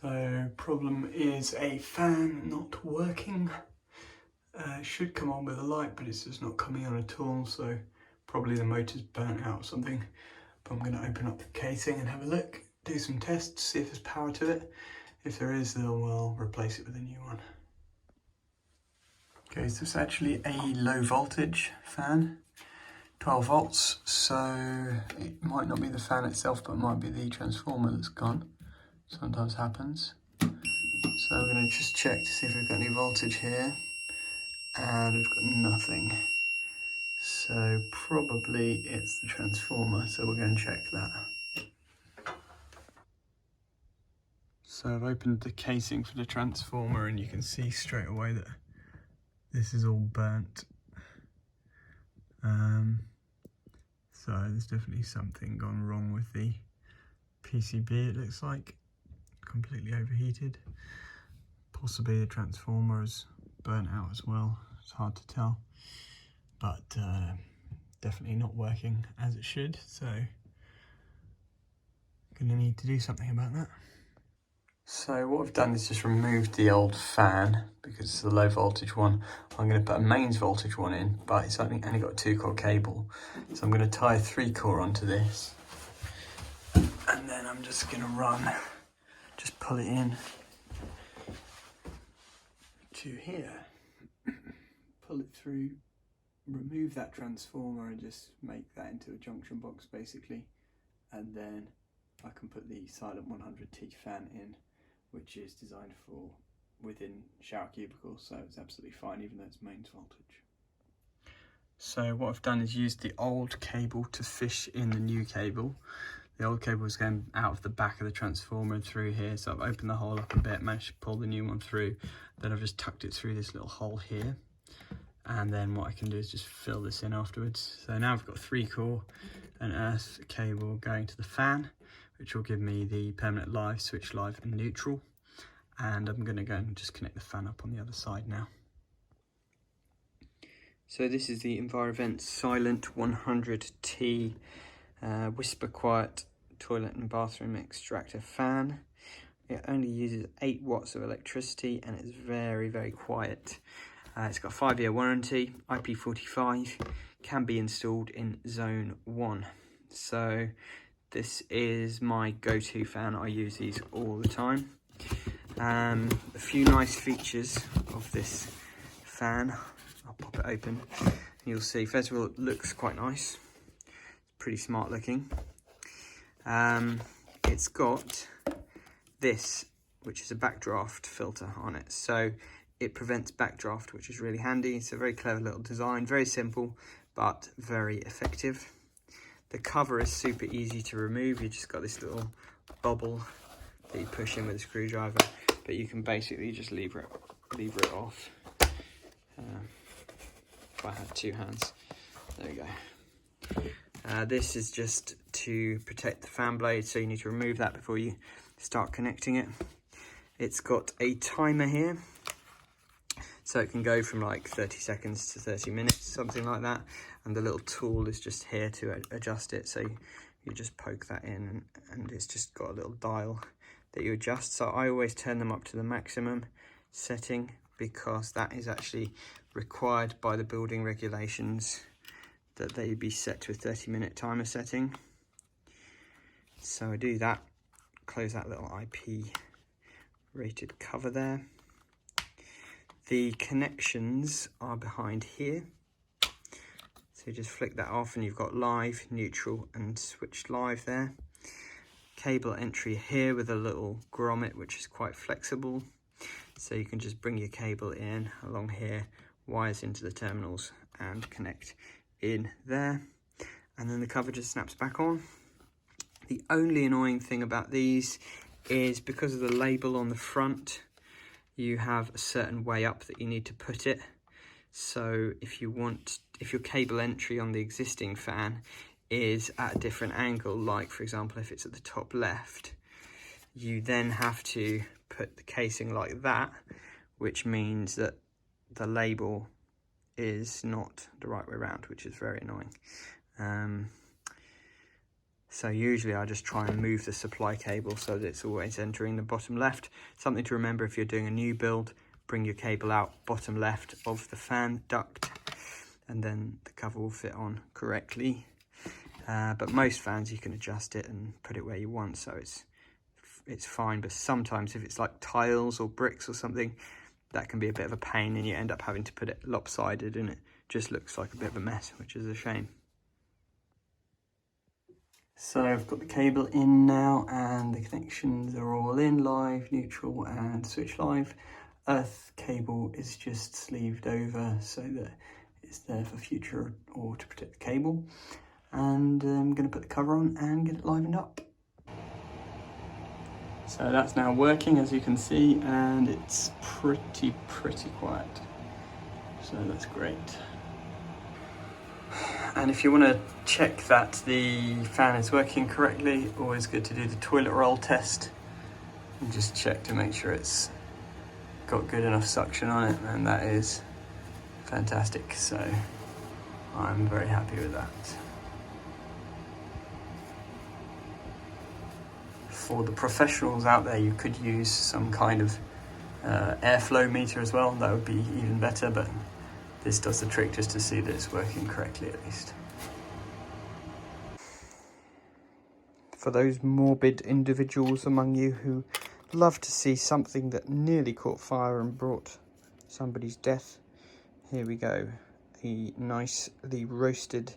So problem is a fan not working. It should come on with a light, but it's just not coming on at all, so probably the motor's burnt out or something. But I'm going to open up the casing and have a look, do some tests, see if there's power to it. If there is, then we'll replace it with a new one. Okay, so it's actually a low voltage fan, 12 volts, so it might not be the fan itself, but it might be the transformer that's gone. Sometimes happens. So I'm going to just check to see if we've got any voltage here, and we've got nothing. So probably it's the transformer, so we're going to check that. So I've opened the casing for the transformer, and you can see straight away that this is all burnt. So there's definitely something gone wrong with the PCB, it looks like. Completely overheated. Possibly the transformer is burnt out as well, it's hard to tell. But definitely not working as it should, so gonna need to do something about that. So what I've done is just removed the old fan because it's the low voltage one. I'm going to put a mains voltage one in, but it's only got a 2-core cable. So I'm going to tie a 3-core onto this. And then I'm just going to just pull it in to here. Pull it through, remove that transformer and just make that into a junction box basically. And then I can put the silent 100T fan in, which is designed for within shower cubicles, so it's absolutely fine even though it's mains voltage. So what I've done is used the old cable to fish in the new cable. The old cable was going out of the back of the transformer and through here, so I've opened the hole up a bit, managed to pull the new one through. Then I've just tucked it through this little hole here. And then what I can do is just fill this in afterwards. So now I've got 3-core and earth cable going to the fan, which will give me the permanent live, switch live and neutral. And I'm gonna go and just connect the fan up on the other side now. So this is the EnviroVent Silent 100T Whisper Quiet Toilet and Bathroom Extractor Fan. It only uses 8 watts of electricity and it's very, very quiet. It's got a 5-year warranty, IP45, can be installed in zone 1. So this is my go-to fan. I use these all the time. A few nice features of this fan. I'll pop it open. You'll see, first of all, it looks quite nice. It's pretty smart looking. It's got this, which is a backdraft filter on it. So it prevents backdraft, which is really handy. It's a very clever little design, very simple, but very effective. The cover is super easy to remove. You just got this little bubble that you push in with a screwdriver, but you can basically just lever it off. If I had 2 hands, there we go. This is just to protect the fan blade, so you need to remove that before you start connecting it. It's got a timer here, so it can go from like 30 seconds to 30 minutes, something like that. And the little tool is just here to adjust it. So you just poke that in and it's just got a little dial that you adjust. So I always turn them up to the maximum setting because that is actually required by the building regulations that they be set to a 30-minute timer setting. So I do that, close that little IP rated cover there. The connections are behind here. So you just flick that off and you've got live, neutral and switch live there. Cable entry here with a little grommet, which is quite flexible. So you can just bring your cable in along here, wires into the terminals and connect in there. And then the cover just snaps back on. The only annoying thing about these is because of the label on the front, you have a certain way up that you need to put it. So if your cable entry on the existing fan is at a different angle, like for example if it's at the top left, you then have to put the casing like that, which means that the label is not the right way around, which is very annoying. So usually I just try and move the supply cable so that it's always entering the bottom left. Something to remember if you're doing a new build, bring your cable out bottom left of the fan duct, and then the cover will fit on correctly. But most fans you can adjust it and put it where you want, so it's fine. But sometimes if it's like tiles or bricks or something, that can be a bit of a pain, and you end up having to put it lopsided, and it just looks like a bit of a mess, which is a shame. So I've got the cable in now, and the connections are all in: live, neutral and switch live. Earth cable is just sleeved over so that it's there for future or to protect the cable. And I'm going to put the cover on and get it livened up. So that's now working, as you can see, and it's pretty quiet. So that's great. And if you want to check that the fan is working correctly, always good to do the toilet roll test and just check to make sure it's got good enough suction on it, and that is fantastic. So I'm very happy with that. For the professionals out there, you could use some kind of airflow meter as well. That would be even better, but this does the trick just to see that it's working correctly at least. For those morbid individuals among you who love to see something that nearly caught fire and brought somebody's death, here we go. A nicely roasted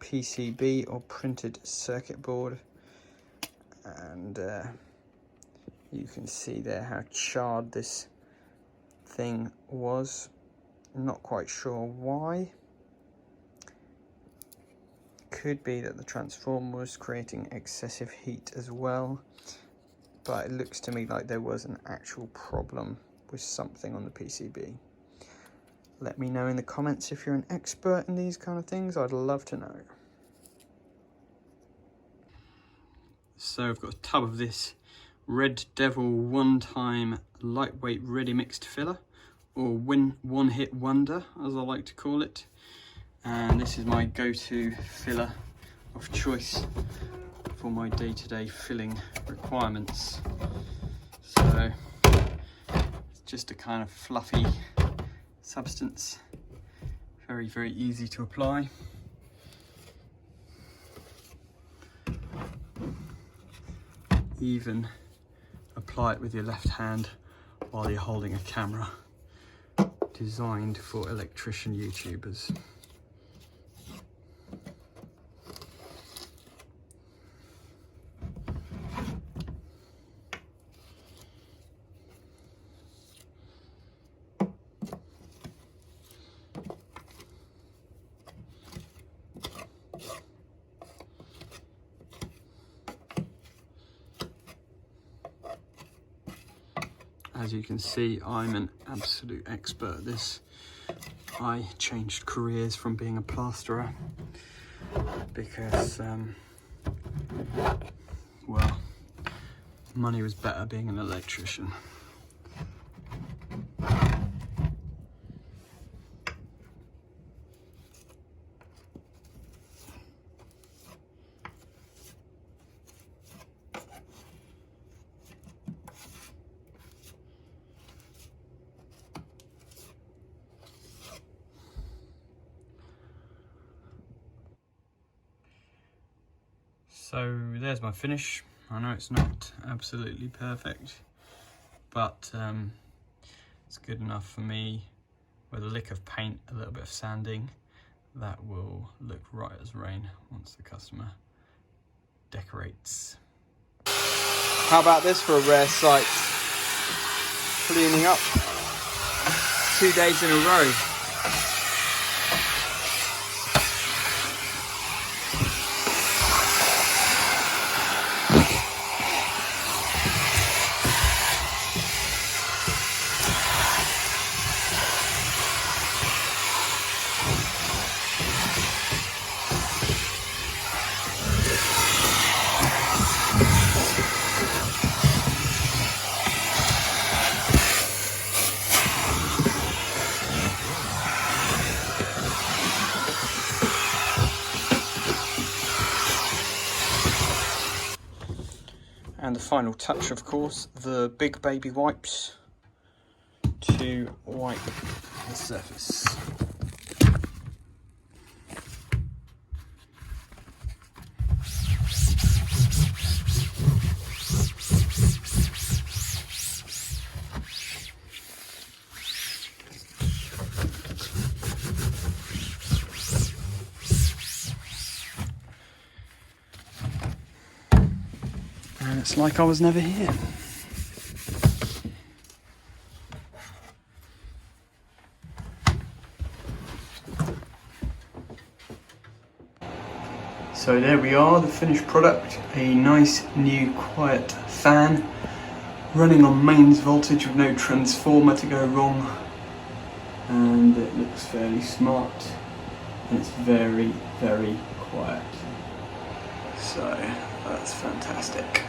PCB or printed circuit board. And you can see there how charred this thing was. Not quite sure why. Could be that the transformer was creating excessive heat as well, but it looks to me like there was an actual problem with something on the PCB. Let me know in the comments if you're an expert in these kind of things. I'd love to know. So I've got a tub of this Red Devil one-time lightweight ready mixed filler, or one-hit wonder as I like to call it. And this is my go-to filler of choice for my day-to-day filling requirements. So it's just a kind of fluffy substance, very easy to apply. Even apply it with your left hand while you're holding a camera. Designed for electrician YouTubers. As you can see, I'm an absolute expert at this. I changed careers from being a plasterer because, well, money was better being an electrician. So there's my finish. I know it's not absolutely perfect, but it's good enough for me. With a lick of paint, a little bit of sanding, that will look right as rain once the customer decorates. How about this for a rare sight? Cleaning up 2 days in a row. final touch, of course, the big baby wipes to wipe the surface. And it's like I was never here. So there we are, the finished product. A nice new quiet fan running on mains voltage with no transformer to go wrong. And it looks fairly smart and it's very, very quiet. So that's fantastic.